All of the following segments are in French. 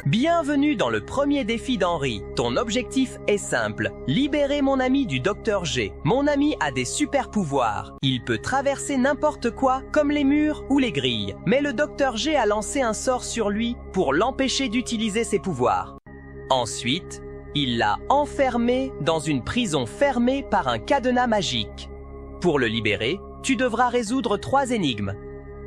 Bienvenue dans le premier défi d'Henri. Ton objectif est simple. Libérer mon ami du Dr G. Mon ami a des super pouvoirs. Il peut traverser n'importe quoi, comme les murs ou les grilles. Mais le Dr G a lancé un sort sur lui pour l'empêcher d'utiliser ses pouvoirs. Ensuite, il l'a enfermé dans une prison fermée par un cadenas magique. Pour le libérer, tu devras résoudre 3 énigmes.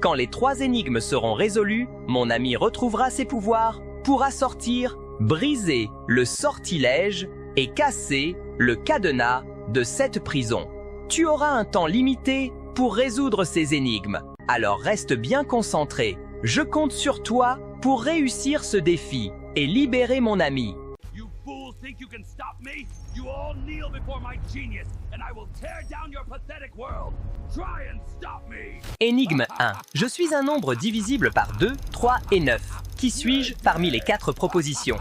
Quand les 3 énigmes seront résolues, mon ami retrouvera ses pouvoirs, pourra sortir, briser le sortilège et casser le cadenas de cette prison. Tu auras un temps limité pour résoudre ces énigmes, alors reste bien concentré. Je compte sur toi pour réussir ce défi et libérer mon ami. You fools think you can stop me? You all kneel before my genius, and I will tear down your pathetic world. Try and stop me! Énigme 1. Je suis un nombre divisible par 2, 3 et 9. Qui suis-je parmi les 4 propositions?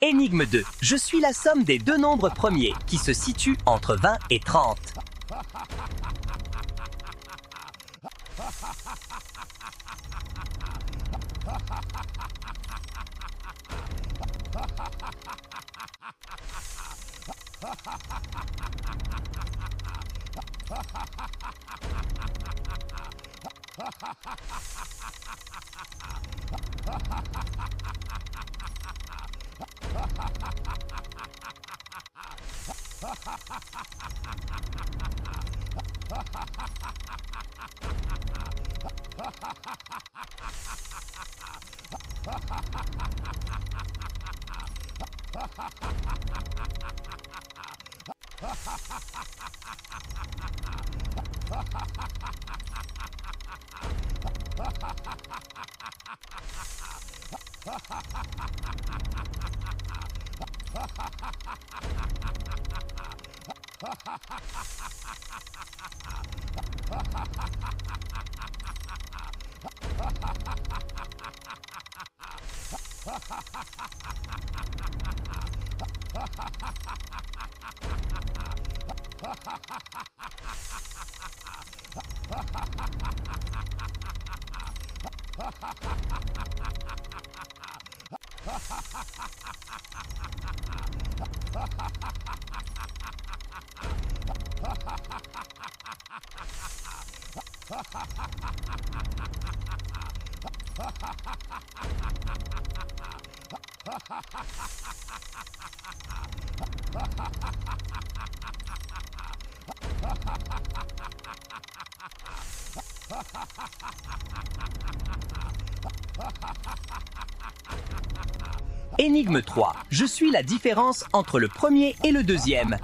Énigme 2. Je suis la somme des 2 nombres premiers qui se situent entre 20 et 30. Énigme 3. Je suis la différence entre le premier et le deuxième.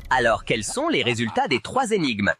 Alors, quels sont les résultats des 3 énigmes?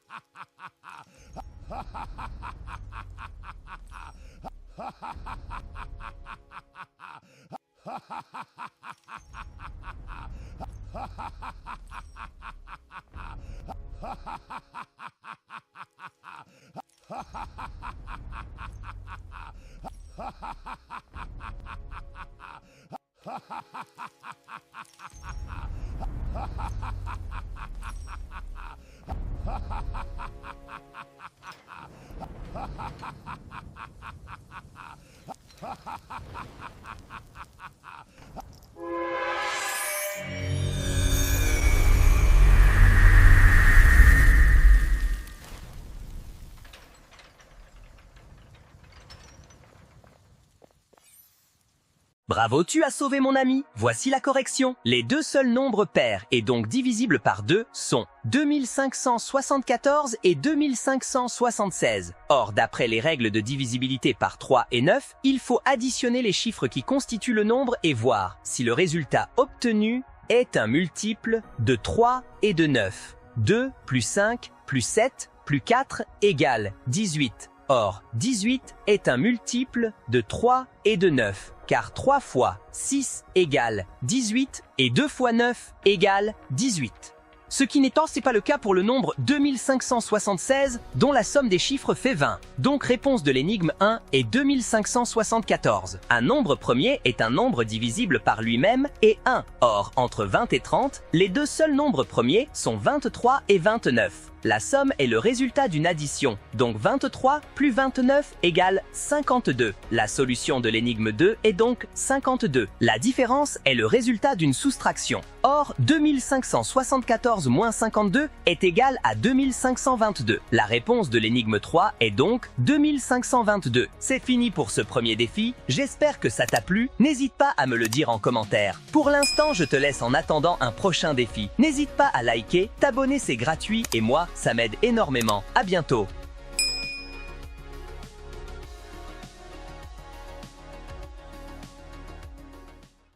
Bravo, tu as sauvé mon ami. Voici la correction. Les 2 seuls nombres pairs et donc divisibles par 2 sont 2574 et 2576. Or, d'après les règles de divisibilité par 3 et 9, il faut additionner les chiffres qui constituent le nombre et voir si le résultat obtenu est un multiple de 3 et de 9. 2 plus 5 plus 7 plus 4 égale 18. Or, 18 est un multiple de 3 et de 9, car 3 fois 6 égale 18 et 2 fois 9 égale 18. Ce qui n'étant pas le cas pour le nombre 2576, dont la somme des chiffres fait 20. Donc réponse de l'énigme 1 est 2574. Un nombre premier est un nombre divisible par lui-même et 1. Or, entre 20 et 30, les 2 seuls nombres premiers sont 23 et 29. La somme est le résultat d'une addition, donc 23 plus 29 égale 52. La solution de l'énigme 2 est donc 52. La différence est le résultat d'une soustraction. Or, 2574 moins 52 est égal à 2522. La réponse de l'énigme 3 est donc 2522. C'est fini pour ce premier défi. J'espère que ça t'a plu. N'hésite pas à me le dire en commentaire. Pour l'instant, je te laisse en attendant un prochain défi. N'hésite pas à liker, t'abonner, c'est gratuit et moi, ça m'aide énormément. À bientôt.